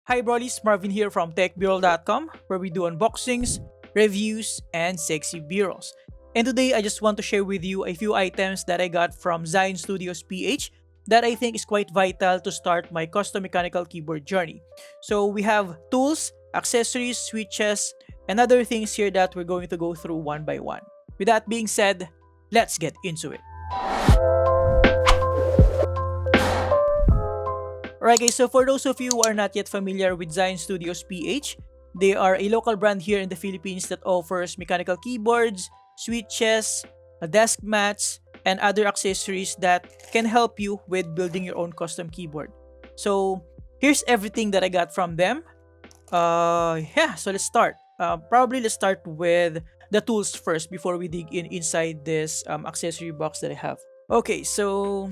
Hi Brollies, Marvin here from TechBroll.com, where we do unboxings, reviews, and sexy bureaus. And today I just want to share with you a few items that I got from Zion Studios PH that I think is quite vital to start my custom mechanical keyboard journey. So we have tools, accessories, switches, and other things here that we're going to go through one by one. With that being said, let's get into it. Alright guys, so for those of you who are not yet familiar with Zion Studios PH, they are a local brand here in the Philippines that offers mechanical keyboards, switches, desk mats, and other accessories that can help you with building your own custom keyboard. So here's everything that I got from them. So let's start. Probably let's start with the tools first before we dig inside this accessory box that I have. Okay, so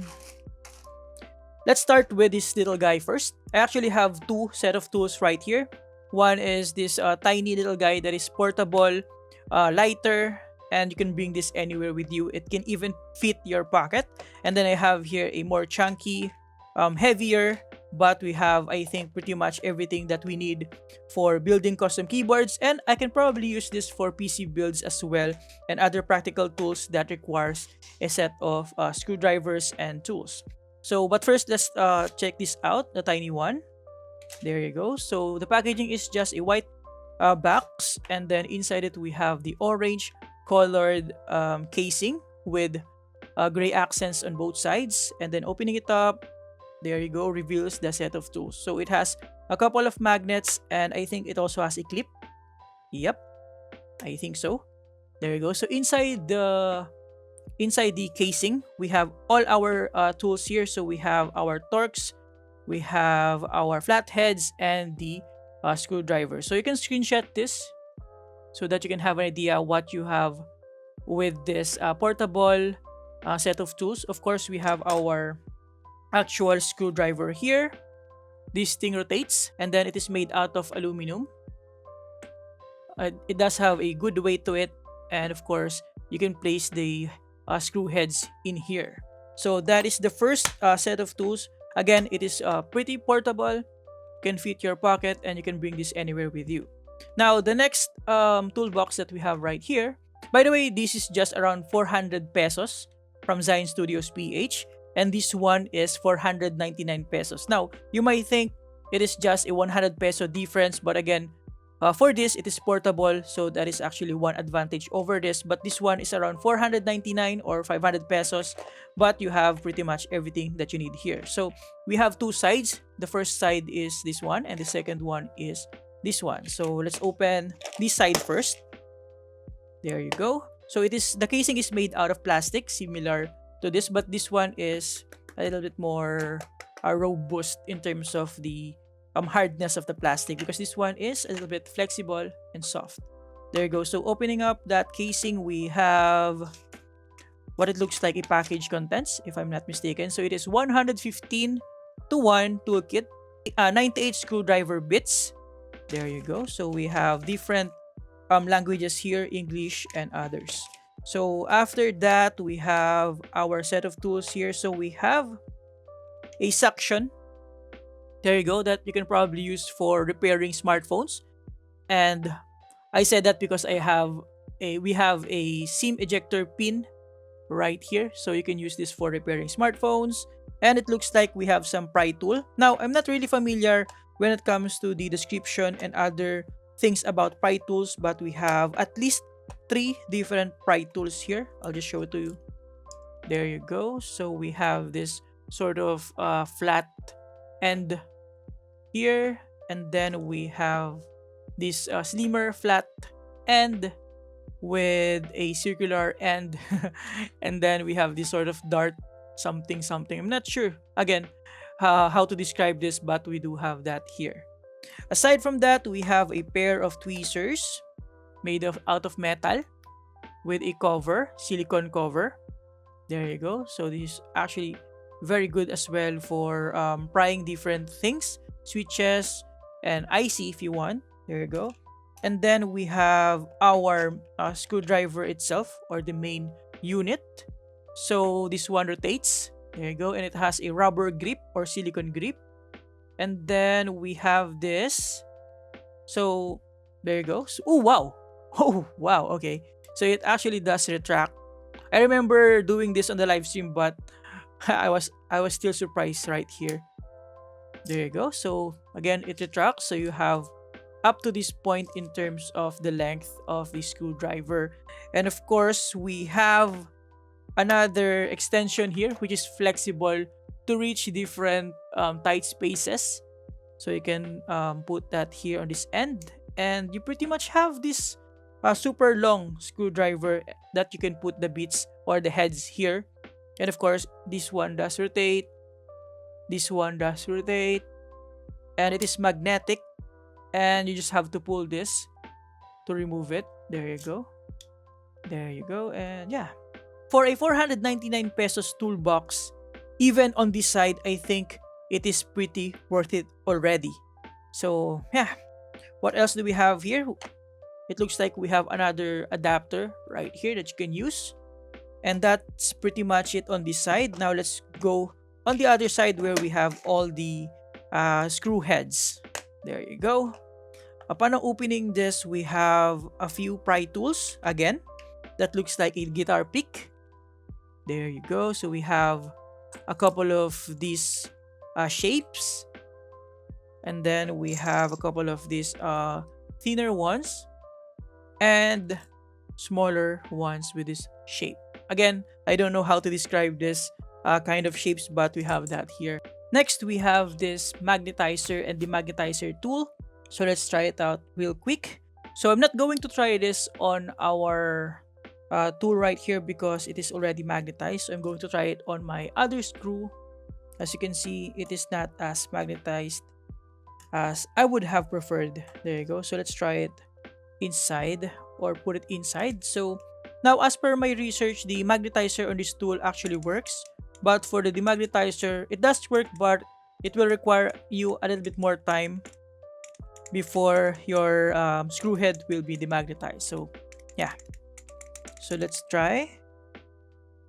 let's start with this little guy first. I actually have two set of tools right here. One is this tiny little guy that is portable, lighter, and you can bring this anywhere with you. It can even fit your pocket. And then I have here a more chunky, heavier, but we have, I think, pretty much everything that we need for building custom keyboards. And I can probably use this for PC builds as well and other practical tools that requires a set of screwdrivers and tools. So, but first, let's check this out, the tiny one. There you go. So, the packaging is just a white box, and then inside it, we have the orange colored casing with gray accents on both sides. And then opening it up, there you go, reveals the set of tools. So, it has a couple of magnets, and I think it also has a clip. Yep, I think so. There you go. So, inside the casing, we have all our tools here. So we have our Torx, we have our flatheads, and the screwdriver. So you can screenshot this so that you can have an idea what you have with this portable set of tools. Of course, we have our actual screwdriver here. This thing rotates, and then it is made out of aluminum. It does have a good weight to it, and of course, you can place the screw heads in here. So that is the first set of tools. Again, it is pretty portable, can fit your pocket, and you can bring this anywhere with you. Now, the next toolbox that we have right here, by the way, this is just around 400 pesos from Zion Studios PH, and this one is 499 pesos. Now, you might think it is just a 100 peso difference, but again, for this, it is portable, so that is actually one advantage over this. But this one is around 499 or 500 pesos, but you have pretty much everything that you need here. So we have two sides. The first side is this one, and the second one is this one. So let's open this side first. There you go. So the casing is made out of plastic, similar to this, but this one is a little bit more robust in terms of the hardness of the plastic, because this one is a little bit flexible and soft. There you go. So opening up that casing, we have what it looks like a package contents, if I'm not mistaken. So it is 115 to 1 toolkit, 98 screwdriver bits. There you go. So we have different languages here, English and others. So after that, we have our set of tools here. So we have a suction. There you go, that you can probably use for repairing smartphones. And I said that because we have a SIM ejector pin right here. So you can use this for repairing smartphones. And it looks like we have some pry tool. Now, I'm not really familiar when it comes to the description and other things about pry tools, but we have at least 3 different pry tools here. I'll just show it to you. There you go. So we have this sort of flat end here, and then we have this slimmer flat end with a circular end and then we have this sort of dart something. I'm not sure again how to describe this, but we do have that here. Aside from that, we have a pair of tweezers made out of metal with a cover, silicone cover. There you go. So this is actually very good as well for prying different things, switches and IC if you want. There you go. And then we have our screwdriver itself, or the main unit. So this one rotates. There you go. And it has a rubber grip or silicone grip. And then we have this. So there you go. So, oh wow. Oh wow. Okay. So it actually does retract. I remember doing this on the live stream, but I was still surprised right here. There you go. So again, it retracts. So you have up to this point in terms of the length of the screwdriver. And of course, we have another extension here, which is flexible to reach different tight spaces. So you can put that here on this end, and you pretty much have this super long screwdriver that you can put the bits or the heads here. And of course, this one does rotate, this one does rotate, and it is magnetic, and you just have to pull this to remove it. There you go. There you go. And yeah, for a 499 pesos toolbox, even on this side, I think it is pretty worth it already. So yeah, what else do we have here? It looks like we have another adapter right here that you can use. And that's pretty much it on this side. Now let's go on the other side where we have all the screw heads. There you go. Upon opening this, we have a few pry tools. Again, that looks like a guitar pick. There you go. So we have a couple of these shapes. And then we have a couple of these thinner ones. And smaller ones with this shape. Again, I don't know how to describe this kind of shapes, but we have that here. Next, we have this magnetizer and demagnetizer tool. So let's try it out real quick. So I'm not going to try this on our tool right here because it is already magnetized. So I'm going to try it on my other screw. As you can see, it is not as magnetized as I would have preferred. There you go. So let's try it inside or put it inside. So now, as per my research, the magnetizer on this tool actually works. But for the demagnetizer, it does work, but it will require you a little bit more time before your screw head will be demagnetized. So yeah, so let's try.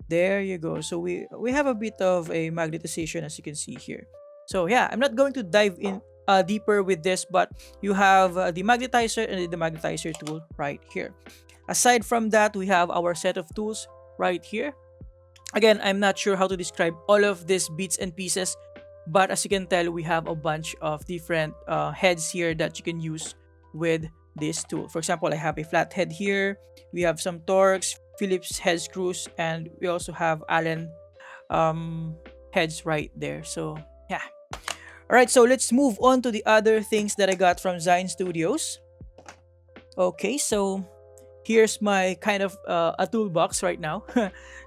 There you go. So we have a bit of a magnetization, as you can see here. So yeah, I'm not going to dive in deeper with this, but you have the magnetizer and the demagnetizer tool right here. Aside from that, we have our set of tools right here. Again, I'm not sure how to describe all of these bits and pieces, but as you can tell, we have a bunch of different heads here that you can use with this tool. For example, I have a flat head here. We have some Torx, Phillips head screws, and we also have Allen heads right there. So yeah. Alright, so let's move on to the other things that I got from Zine Studios. Okay, so here's my kind of a toolbox right now.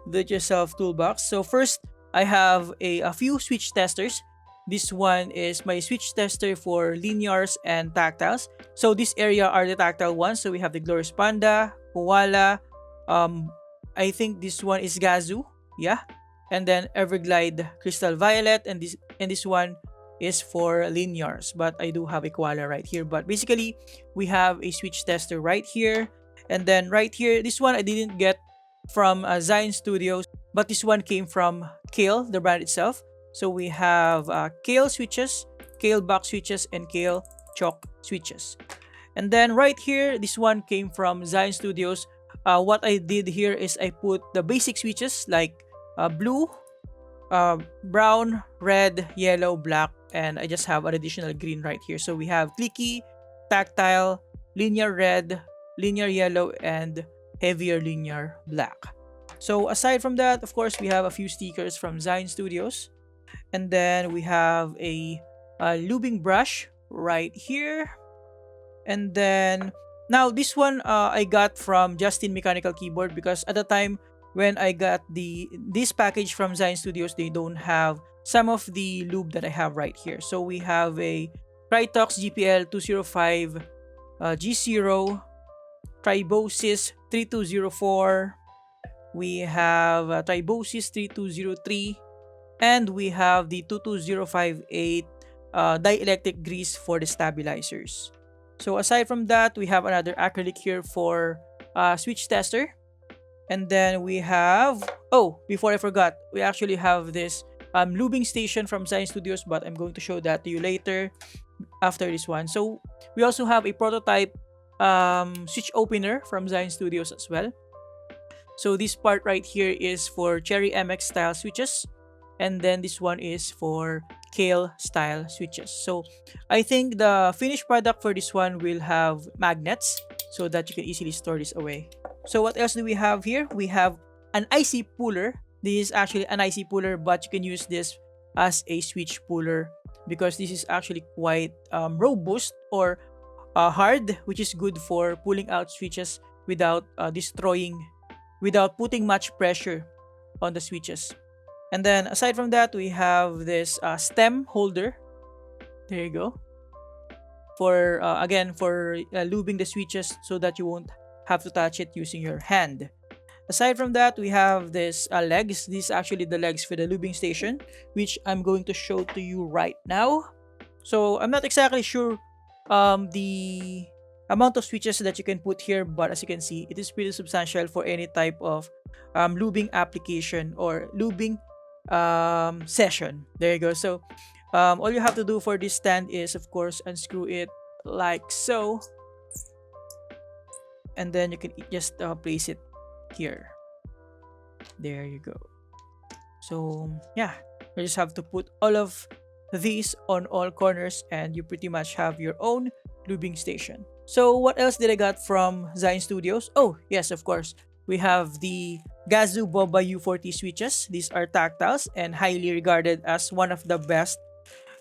Do-it-yourself toolbox. So first, I have a few switch testers. This one is my switch tester for linears and tactiles. So this area are the tactile ones. So we have the Glorious Panda, Koala, I think this one is Gazoo, yeah. And then Everglide Crystal Violet, and this one is for linears, but I do have a koala right here. But basically, we have a switch tester right here. And then right here, this one I didn't get from Zine Studios, but this one came from Kale, the brand itself. So we have Kale switches, Kale box switches, and Kale chalk switches. And then right here, this one came from Zine Studios. What I did here is I put the basic switches like blue, brown, red, yellow, black, and I just have an additional green right here. So we have clicky, tactile, linear red, linear yellow, and heavier linear black. So aside from that, of course, we have a few stickers from Zine Studios. And then we have a lubing brush right here. And then now this one I got from Justin Mechanical Keyboard, because at the time when I got this package from Zine Studios, they don't have some of the lube that I have right here. So we have a Tritox GPL 205 G0, Tribosis 3204, we have Tribosis 3203, and we have the 22058 dielectric grease for the stabilizers. So aside from that, we have another acrylic here for switch tester. And then we have, oh, before I forgot, we actually have this Lubing station from Zion Studios, but I'm going to show that to you later after this one. So we also have a prototype switch opener from Zion Studios as well. So this part right here is for Cherry MX style switches, and then this one is for Kale style switches. So I think the finished product for this one will have magnets so that you can easily store this away. So what else do we have here? We have an IC puller. This is actually an IC puller, but you can use this as a switch puller because this is actually quite robust or hard, which is good for pulling out switches without without putting much pressure on the switches. And then aside from that, we have this stem holder. There you go. For again, for lubing the switches so that you won't have to touch it using your hand. Aside from that, we have this legs. These is actually the legs for the lubing station, which I'm going to show to you right now. So I'm not exactly sure the amount of switches that you can put here, but as you can see, it is pretty substantial for any type of lubing application or lubing session. There you go. So all you have to do for this stand is, of course, unscrew it like so, and then you can just place it here. There you go. So yeah, you just have to put all of these on all corners and you pretty much have your own lubing station. So what else did I got from Zion Studios? Oh yes, of course, we have the Gazoo Boba U40 switches. These are tactiles and highly regarded as one of the best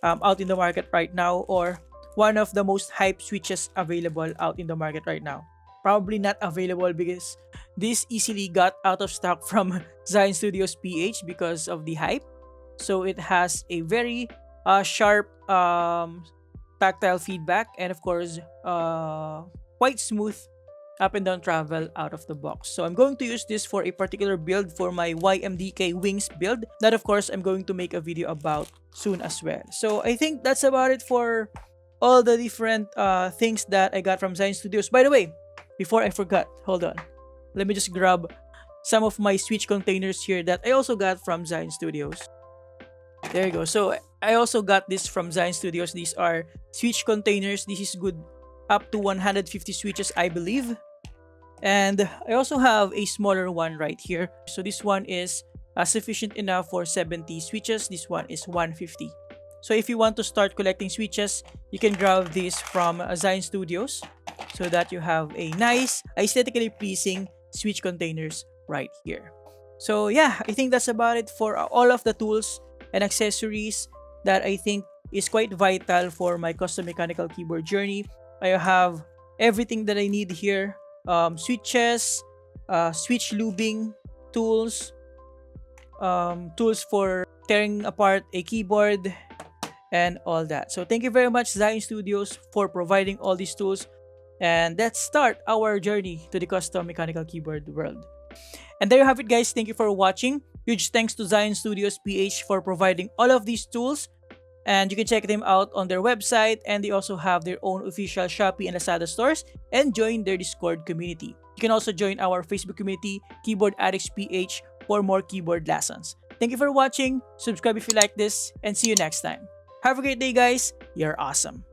out in the market right now, or one of the most hyped switches available out in the market right now. Probably not available because this easily got out of stock from Zion Studios PH because of the hype. So it has a very sharp tactile feedback and of course quite smooth up and down travel out of the box. So I'm going to use this for a particular build for my YMDK wings build that of course I'm going to make a video about soon as well. So I think that's about it for all the different things that I got from Zion Studios. By the way, before I forgot, hold on. Let me just grab some of my switch containers here that I also got from Zion Studios. There you go. So I also got this from Zion Studios. These are switch containers. This is good up to 150 switches, I believe. And I also have a smaller one right here. So this one is sufficient enough for 70 switches. This one is 150. So if you want to start collecting switches, you can grab this from Zion Studios so that you have a nice, aesthetically pleasing switch containers right here. So yeah, I think that's about it for all of the tools and accessories that I think is quite vital for my custom mechanical keyboard journey. I have everything that I need here. Switches, switch lubing tools, tools for tearing apart a keyboard, and all that. So thank you very much, Zion Studios, for providing all these tools. And let's start our journey to the custom mechanical keyboard world. And there you have it, guys. Thank you for watching. Huge thanks to Zion Studios PH for providing all of these tools. And you can check them out on their website. And they also have their own official Shopee and LAZADA stores. And join their Discord community. You can also join our Facebook community, Keyboard Addicts PH, for more keyboard lessons. Thank you for watching. Subscribe if you like this. And see you next time. Have a great day, guys. You're awesome.